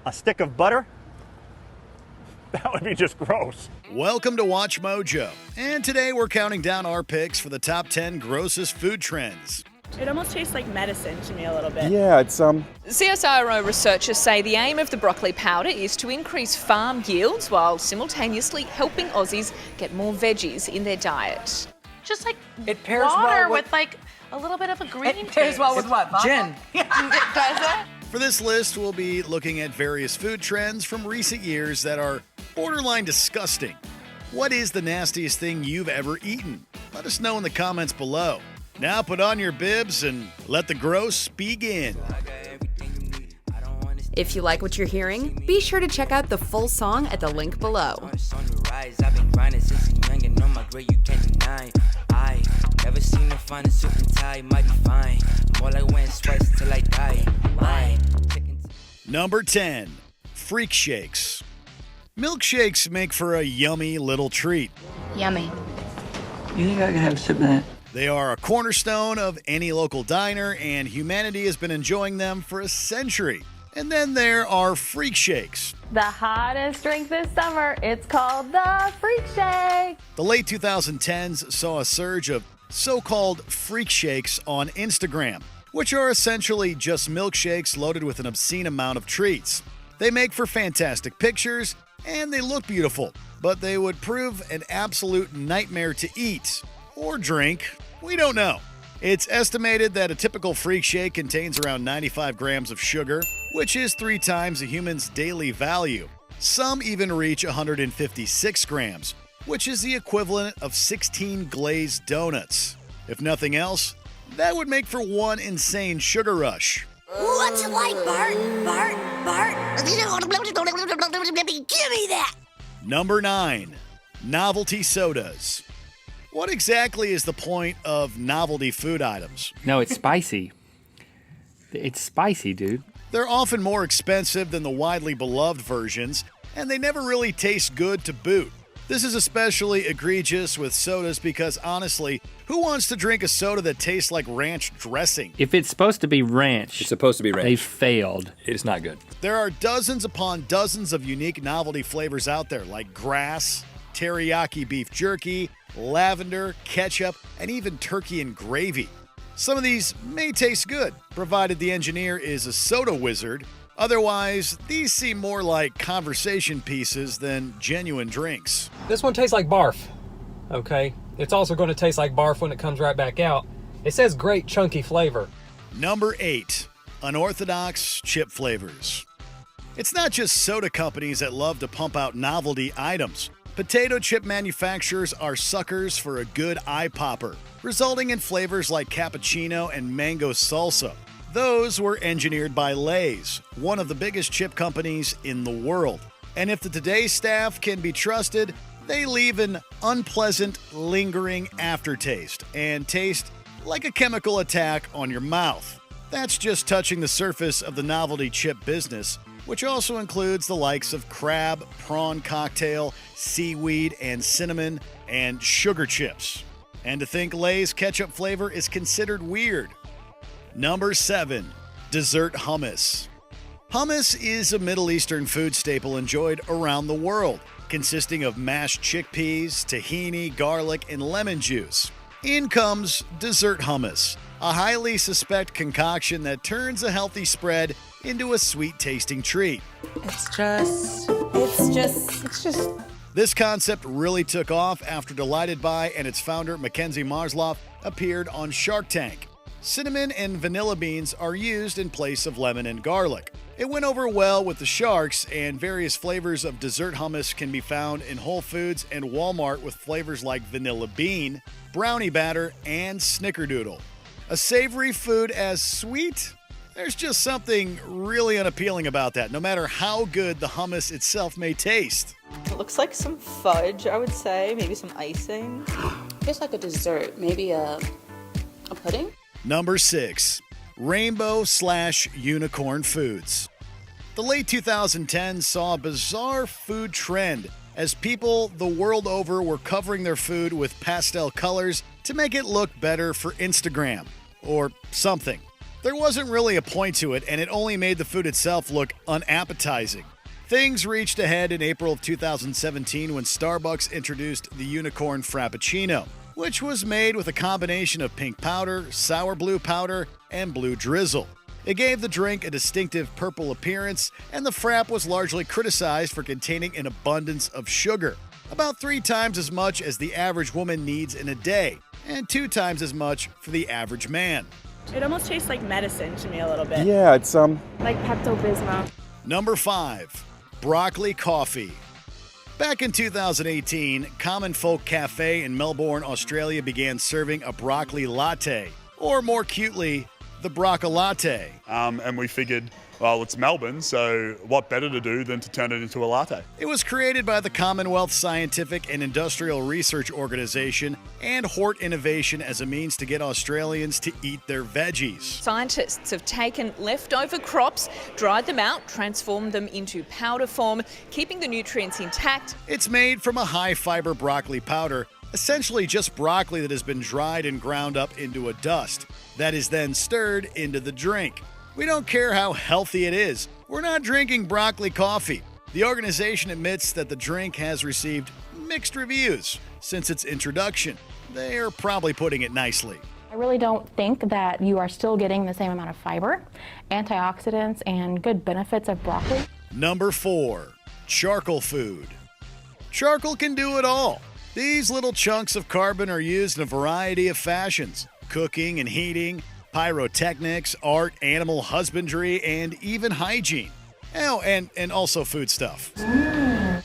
a stick of butter? That would be just gross. Welcome to Watch Mojo, and today we're counting down our picks for the top 10 grossest food trends. It almost tastes like medicine to me a little bit. Yeah, it's CSIRO researchers say the aim of the broccoli powder is to increase farm yields while simultaneously helping Aussies get more veggies in their diet. Just like It pairs water well with like a little bit of a green It pairs well with what? Vodka? Gin. It does it? For this list, we'll be looking at various food trends from recent years that are borderline disgusting. What is the nastiest thing you've ever eaten? Let us know in the comments below. Now put on your bibs and let the gross begin. If you like what you're hearing, be sure to check out the full song at the link below. Never seen a fine suit and tie, mighty fine. More like wearing sweats till I die. Number 10, Freakshakes. Milkshakes make for a yummy little treat. Yummy. You think I can have a sip of that? They are a cornerstone of any local diner, and humanity has been enjoying them for a century. And then there are Freakshakes. The hottest drink this summer, it's called the Freakshake. The late 2010s saw a surge of so-called Freakshakes on Instagram, which are essentially just milkshakes loaded with an obscene amount of treats. They make for fantastic pictures, and they look beautiful, but they would prove an absolute nightmare to eat or drink. We don't know. It's estimated that a typical Freakshake contains around 95 grams of sugar, which is 3 times a human's daily value. Some even reach 156 grams, which is the equivalent of 16 glazed donuts. If nothing else, that would make for one insane sugar rush. What's it like, Bart? Bart? Give me that! Number 9, novelty sodas. What exactly is the point of novelty food items? No, it's spicy. It's spicy, dude. They're often more expensive than the widely beloved versions, and they never really taste good to boot. This is especially egregious with sodas because, honestly, who wants to drink a soda that tastes like ranch dressing? If it's supposed to be ranch, It's supposed to be ranch. they failed. It's not good. There are dozens upon dozens of unique novelty flavors out there, like grass, teriyaki beef jerky, lavender, ketchup, and even turkey and gravy. Some of these may taste good, provided the engineer is a soda wizard. Otherwise, these seem more like conversation pieces than genuine drinks. This one tastes like barf, okay? It's also going to taste like barf when it comes right back out. It says great chunky flavor. Number 8, Unorthodox chip flavors. It's not just soda companies that love to pump out novelty items. Potato chip manufacturers are suckers for a good eye popper, resulting in flavors like cappuccino and mango salsa. Those were engineered by Lay's, one of the biggest chip companies in the world. And if the Today staff can be trusted, they leave an unpleasant, lingering aftertaste and taste like a chemical attack on your mouth. That's just touching the surface of the novelty chip business, which also includes the likes of crab, prawn cocktail, seaweed, and cinnamon, and sugar chips. And to think Lay's ketchup flavor is considered weird. Number 7, dessert hummus. Hummus is a Middle Eastern food staple enjoyed around the world, consisting of mashed chickpeas, tahini, garlic, and lemon juice. In comes dessert hummus, a highly suspect concoction that turns a healthy spread into a sweet-tasting treat. It's just... This concept really took off after Delighted By and its founder, Mackenzie Marsloff, appeared on Shark Tank. Cinnamon and vanilla beans are used in place of lemon and garlic. It went over well with the sharks, and various flavors of dessert hummus can be found in Whole Foods and Walmart with flavors like vanilla bean, brownie batter, and snickerdoodle. A savory food as sweet? There's just something really unappealing about that, no matter how good the hummus itself may taste. It looks like some fudge, I would say. Maybe some icing. Tastes like a dessert, maybe a pudding? Number 6, rainbow/unicorn foods. The late 2010s saw a bizarre food trend as people the world over were covering their food with pastel colors to make it look better for Instagram or something. There wasn't really a point to it, and it only made the food itself look unappetizing. Things reached a head in April of 2017 when Starbucks introduced the Unicorn Frappuccino, which was made with a combination of pink powder, sour blue powder, and blue drizzle. It gave the drink a distinctive purple appearance, and the frap was largely criticized for containing an abundance of sugar, about 3 times as much as the average woman needs in a day, and 2 times as much for the average man. It almost tastes like medicine to me a little bit. Yeah, it's like Pepto-Bismol. Number 5. Broccoli coffee. Back in 2018, Common Folk Cafe in Melbourne, Australia began serving a broccoli latte, or more cutely, the Broccolatte. and we figured, well, it's Melbourne, so what better to do than to turn it into a latte? It was created by the Commonwealth Scientific and Industrial Research Organisation and Hort Innovation as a means to get Australians to eat their veggies. Scientists have taken leftover crops, dried them out, transformed them into powder form, keeping the nutrients intact. It's made from a high-fiber broccoli powder, essentially just broccoli that has been dried and ground up into a dust, that is then stirred into the drink. We don't care how healthy it is. We're not drinking broccoli coffee. The organization admits that the drink has received mixed reviews since its introduction. They are probably putting it nicely. I really don't think that you are still getting the same amount of fiber, antioxidants, and good benefits of broccoli. Number 4. Charcoal food. Charcoal can do it all. These little chunks of carbon are used in a variety of fashions: cooking and heating, pyrotechnics, art, animal husbandry, and even hygiene. Oh, and also food stuff.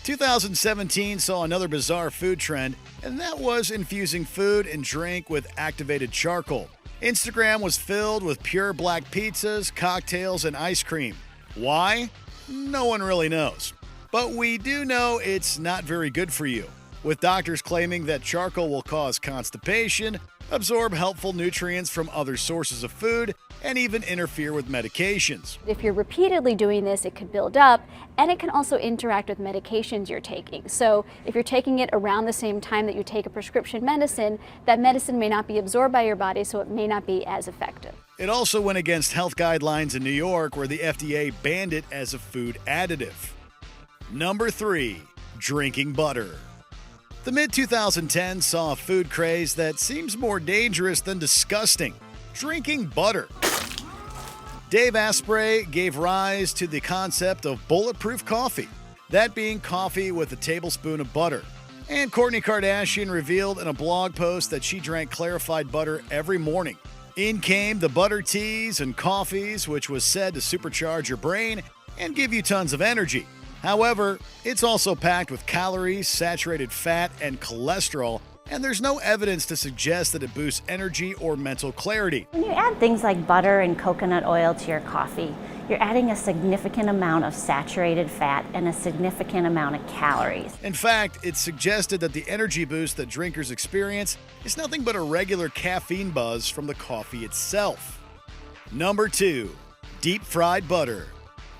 2017 saw another bizarre food trend, and that was infusing food and drink with activated charcoal. Instagram was filled with pure black pizzas, cocktails, and ice cream. Why? No one really knows. But we do know it's not very good for you, with doctors claiming that charcoal will cause constipation, absorb helpful nutrients from other sources of food, and even interfere with medications. If you're repeatedly doing this, it could build up, and it can also interact with medications you're taking. So if you're taking it around the same time that you take a prescription medicine, that medicine may not be absorbed by your body, so it may not be as effective. It also went against health guidelines in New York, where the FDA banned it as a food additive. Number 3. Drinking butter. The mid-2010s saw a food craze that seems more dangerous than disgusting: drinking butter. Dave Asprey gave rise to the concept of bulletproof coffee, that being coffee with a tablespoon of butter. And Kourtney Kardashian revealed in a blog post that she drank clarified butter every morning. In came the butter teas and coffees, which was said to supercharge your brain and give you tons of energy. However, it's also packed with calories, saturated fat, and cholesterol, and there's no evidence to suggest that it boosts energy or mental clarity. When you add things like butter and coconut oil to your coffee, you're adding a significant amount of saturated fat and a significant amount of calories. In fact, it's suggested that the energy boost that drinkers experience is nothing but a regular caffeine buzz from the coffee itself. Number 2. Deep fried butter.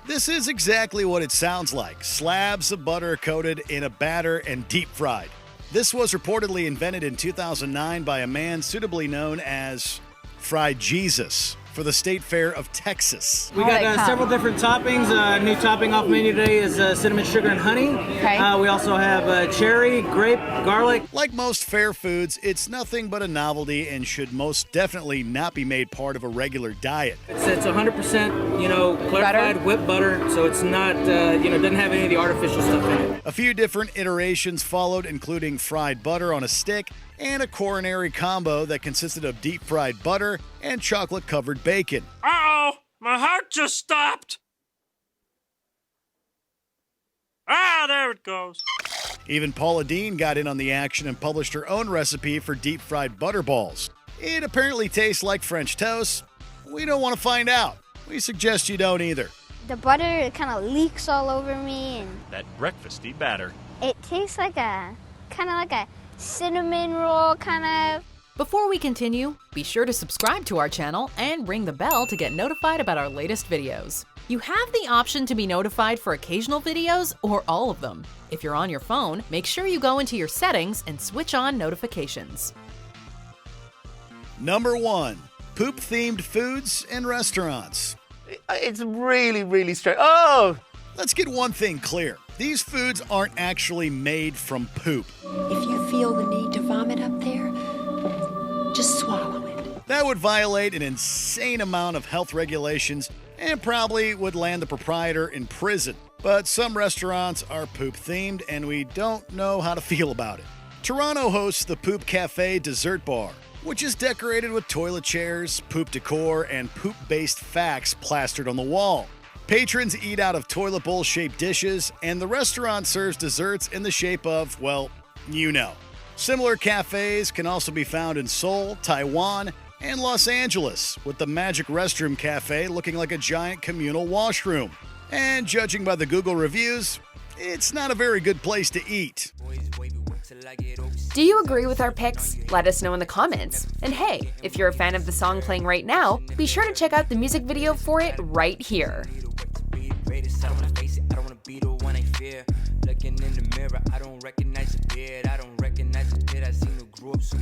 This is exactly what it sounds like: slabs of butter coated in a batter and deep fried. This was reportedly invented in 2009 by a man suitably known as Fried Jesus for the State Fair of Texas. We got several different toppings. New topping off menu today is cinnamon, sugar, and honey. Okay. We also have cherry, grape, garlic. Like most fair foods, it's nothing but a novelty and should most definitely not be made part of a regular diet. It's 100%, clarified whipped butter, so it's not, doesn't have any of the artificial stuff in it. A few different iterations followed, including fried butter on a stick and a coronary combo that consisted of deep fried butter and chocolate-covered bacon. Uh-oh! My heart just stopped! Ah, there it goes. Even Paula Deen got in on the action and published her own recipe for deep-fried butter balls. It apparently tastes like French toast. We don't want to find out. We suggest you don't either. The butter kind of leaks all over me, and that breakfasty batter. It tastes like a cinnamon roll, kind of. Before we continue, be sure to subscribe to our channel and ring the bell to get notified about our latest videos. You have the option to be notified for occasional videos or all of them. If you're on your phone, make sure you go into your settings and switch on notifications. Number 1. poop-themed foods and restaurants. It's really, really strange. Oh! Let's get one thing clear. These foods aren't actually made from poop. If you feel the need to vomit up there, just swallow it. That would violate an insane amount of health regulations and probably would land the proprietor in prison. But some restaurants are poop-themed, and we don't know how to feel about it. Toronto hosts the Poop Cafe Dessert Bar, which is decorated with toilet chairs, poop decor, and poop-based facts plastered on the wall. Patrons eat out of toilet bowl-shaped dishes, and the restaurant serves desserts in the shape of, well, you know. Similar cafes can also be found in Seoul, Taiwan, and Los Angeles, with the Magic Restroom Cafe looking like a giant communal washroom. And judging by the Google reviews, it's not a very good place to eat. Do you agree with our picks? Let us know in the comments. And hey, if you're a fan of the song playing right now, be sure to check out the music video for it right here. Looking in the mirror, I don't recognize a beard, I don't recognize a kid, I seen who grew up so